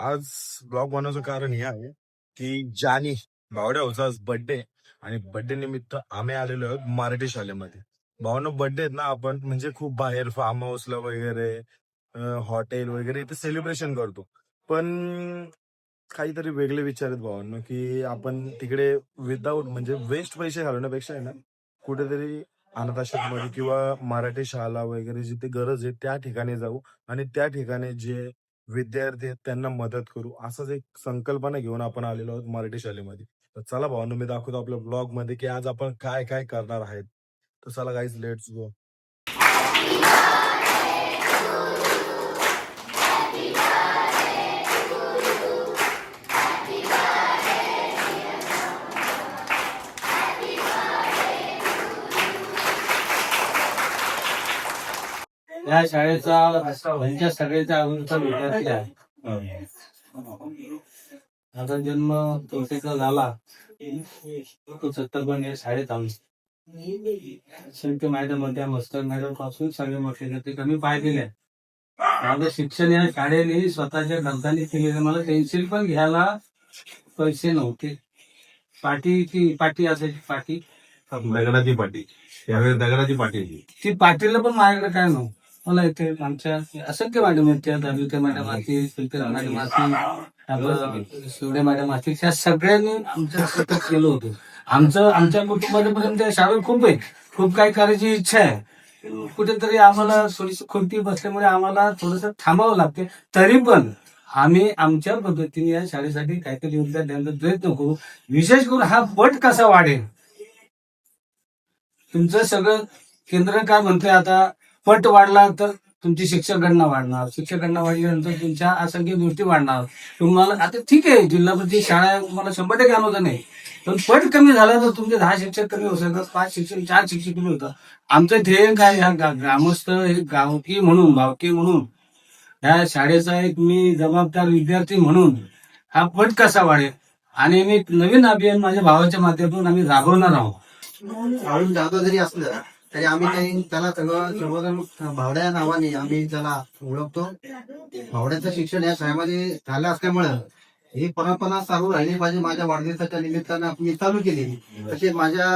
आज ब्लॉग बनवायचं कारण हे आहे की जानी भावड्या होता आज बर्थडे आणि बर्थडे निमित्त आम्ही आलेलो आहोत मराठी शाळेमध्ये. भावना बर्थडे आहेत ना, आपण म्हणजे खूप बाहेर फार्म हाऊसला वगैरे हॉटेल वगैरे इथे सेलिब्रेशन करतो. पण काहीतरी वेगळे विचार आहेत भावांनो, की आपण तिकडे विदाऊट म्हणजे वेस्ट पैसे घालवण्यापेक्षा आहे ना, कुठेतरी अनाथाश्रममध्ये किंवा मराठी शाळा वगैरे जिथे गरज आहे त्या ठिकाणी जाऊ आणि त्या ठिकाणी जे विद्यार्थी आहेत त्यांना मदत करू, असाच एक संकल्पना घेऊन आपण आलेलो आहोत मराठी शाळेमध्ये. तर चला भावांनो, मी दाखवतो आपल्या ब्लॉग मध्ये की आज आपण काय काय करणार आहेत. तर चला गाईज, लेट्स गो. या शाळेचा यांच्या सगळ्याचा अजूनचा विद्यार्थी आहे. आता जन्म तोटेचा झाला तो 70 पण या शाळेत आलो. संत मॅडम होत्या, मस्तर मॅडम पासून सगळे मोठे ते कमी पाहिलेले. माझं शिक्षण या शाळेने स्वतःच्या खर्चाने केलेलं. मला पेन्सिल पण घ्यायला पैसे नव्हते. पाटी असायची पाटी, दगडाची पाटी, यावेळी दगडाची पाटी. ती पाटीला पण माझ्याकडे काय नव्हतं. मला इथे आमच्या असंख्य मॅडम आहेत, त्या दाविका मॅडम असतील, सुलतान मॅडम असतील, आपलं शिवडे मॅडम असतील, त्या सगळ्यांनी आमचं सतत केलं होतं. आमच्या कुटुंबापर्यंत त्या शाळेत खूप काही करायची इच्छा आहे. कुठेतरी आम्हाला थोडीशी खुंटी बसल्यामुळे आम्हाला थोडस थांबावं लागते. तरी पण आम्ही आमच्या पद्धतीने या शाळेसाठी काहीतरी योगदान द्यायचा प्रयत्न करू. विशेष करून हा पट कसा वाढेल, तुमचं सगळं केंद्र काय म्हणतोय आता, पट वाढला तर तुमची शिक्षक गणना वाढणार, शिक्षक गणना वाढल्यानंतर तुमच्या असंख्य गोष्टी वाढणार. तुम्हाला आता ठीक आहे, जिल्हा परिषद शाळा मला 100% आणवतं नाही, पण पट कमी झाला तर तुमचे 10 शिक्षक कमी होऊ शकतात, 5 शिक्षक 4 शिक्षक कमी होतात. आमचं ध्येय काय, ह्या ग्रामस्थ गावकी म्हणून भावकी म्हणून ह्या शाळेचा एक मी जबाबदार विद्यार्थी म्हणून हा पट कसा वाढेल आणि मी नवीन अभियान माझ्या भावाच्या माध्यमातून आम्ही राबवणार आहोत. वाढून जातो जरी असलं तरी आम्ही त्याला सर्वजण भावड्या नावाने आम्ही त्याला ओळखतो. भावड्याचं शिक्षण या शाळेमध्ये झालं असल्यामुळं ही परंपरा चालू राहिली पाहिजे. माझ्या वाढदिवसाच्या निमित्तानं मी चालू केली, तसेच माझ्या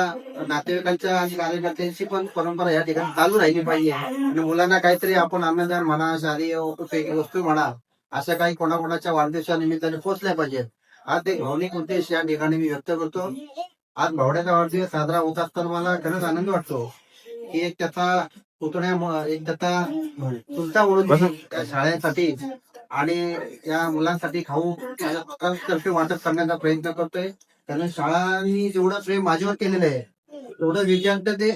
नातेवाईकांच्या आणि कार्यकर्त्यांची पण परंपरा या ठिकाणी चालू राहिली पाहिजे. आणि मुलांना काहीतरी आपण अन्नदान म्हणा, शालेय उपयोगी वस्तू म्हणा, अशा काही कोणाकोणाच्या वाढदिवसा निमित्ताने पोहोचल्या पाहिजेत. आज एक भावनिक उद्देश या ठिकाणी मी व्यक्त करतो. आज भावड्याचा वाढदिवस साजरा होत असताना मला खरंच आनंद वाटतो की एक त्याचा पुतण्या, एक त्याचा चुलता म्हणून त्या शाळेसाठी आणि या मुलांसाठी खाऊ तर्फे वाटप करण्याचा प्रयत्न करतोय. कारण शाळांनी जेवढं प्रेम माझ्यावर केलेलं आहे तेवढं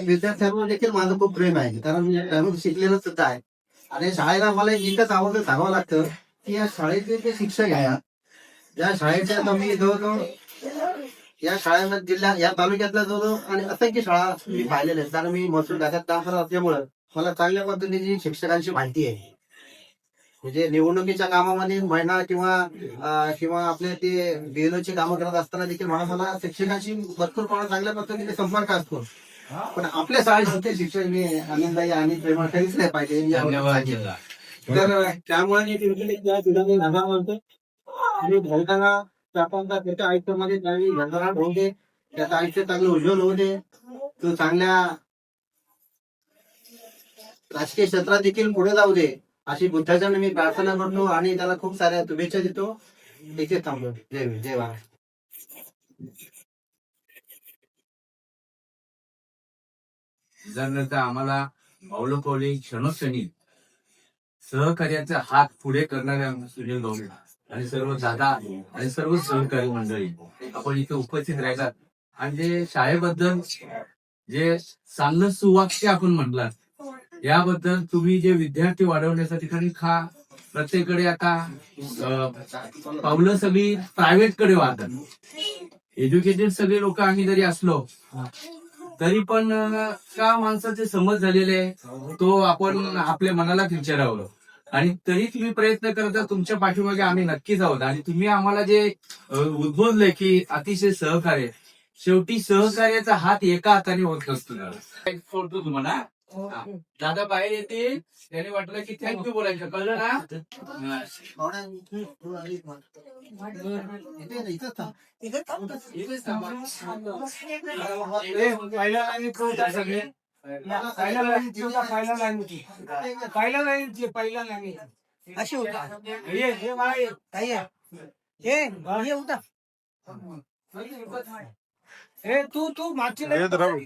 विद्यार्थ्यांवर देखील माझं खूप प्रेम आहे. कारण मी त्यामध्ये शिकलेलं सुद्धा आहे. आणि शाळेला मला एकच आवडतं सांगावं लागतं की या शाळेतले जे शिक्षक आहे, या शाळेच्या आता मी जवळजवळ या शाळेमध्ये जिल्ह्यात या तालुक्यातल्या जवळ आणि असंख्य शाळा मी पाहिलेल्या आहेत. कारण मी महसूल खात्यात काम करत असल्यामुळं मला चांगल्या पद्धतीची शिक्षकांची माहिती आहे. म्हणजे निवडणुकीच्या कामामध्ये महिना किंवा आपले ते बीएलओची कामं करत असताना देखील मला शिक्षकांची भरपूर चांगल्या पद्धतीने संपर्क असतो. पण आपल्या शाळेचे शिक्षक मी आनंददायी आणि प्रेमळ कधीच नाही पाहिजे. तर त्यामुळे मी त्या ठिकाणी आभार मानतो. आणि भाऊंना त्याच्या आयुष्यामध्ये काही घडणार होऊ दे, त्याचं आयुष्य चांगलं उज्ज्वल होऊ दे, तो चांगल्या राजकीय क्षेत्रात देखील पुढे जाऊ दे, अशी बुद्धाच्याने मी प्रार्थना करतो आणि त्याला खूप साऱ्या शुभेच्छा देतो. इथे थांबलो. जय महाराज. जर आम्हाला अवलोकवले क्षणोक्षणी सहकार्याचा हात पुढे करणाऱ्या सुनील भाऊ आणि सर्व दादा आणि सर्व सहकारी मंडळी आपण इथे उपस्थित राहिलात. आणि जे शाळेबद्दल जे चांगलं सुवाक्य आपण म्हटलं, याबद्दल तुम्ही जे विद्यार्थी वाढवण्याच्या ठिकाणी प्रत्येकडे आता पावलं सगळी प्रायव्हेट कडे वाहतात. एज्युकेटेड सगळे लोक आम्ही जरी असलो तरी पण का माणसाचे समज झालेले आहे तो आपण आपल्या मनाला विचारावं. आणि तरी तुम्ही प्रयत्न करता, तुमच्या पाठीमागे आम्ही नक्कीच आहोत. आणि तुम्ही आम्हाला जे उद्बोधले की अतिशय सहकार्य, शेवटी सहकार्याचा हात एका हाताने होत नसतो. तुम्हाला हा. दादा बाहेर येतील त्याने वाटलं की थँक्यू बोलायचं कळलं ना भावड्या, तू आली मग. इथे इथंच थांब. इथेच थांबा. पहिला लाईन कोणता सगळे पहिला लाईन तुझा पहिला लाईन होती पहिला लाईन पहिला लाईन अशी होता हे मला ये. काही हे हे होता हे तू मागची लाईन येत राहू.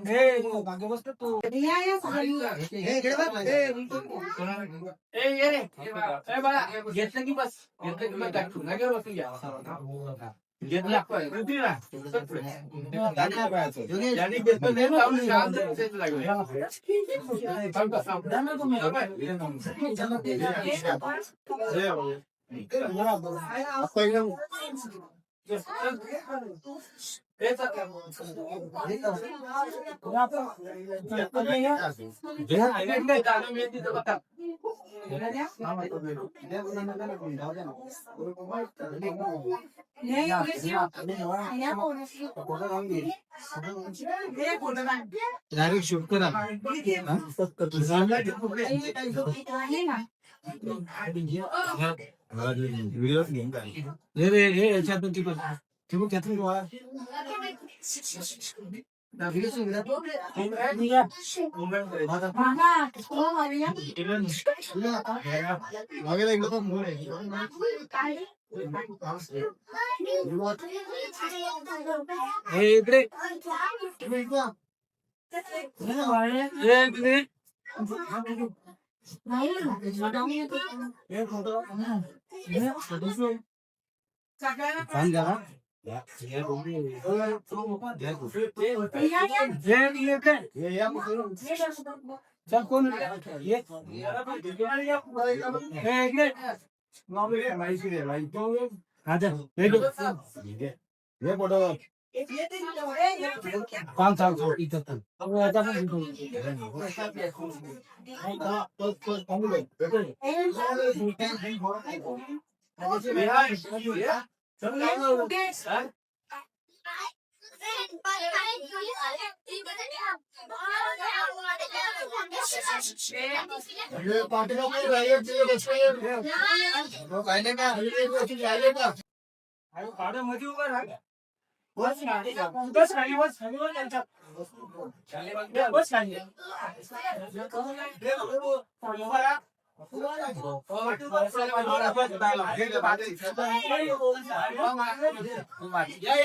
हे मागे बसत तू हे इकडे बघ. ये रे ए बाळा घेतलं की बस घेतलं की बस टाकू नाही बसून घ्या घेतला उभी राहा. योगेश, ज्यांनी घेतलं नाही लावून शांत बसायचं लागलं. थांब का, थांब. डायरेक्ट शूट करा हे याच्यातून ती त्यातून हे इकडे चल कोण काम चालतो इथं मध्ये उभं राहा बस खाली बस खाली बस खाली बस त्यांच्या बस खाली उभा राहा या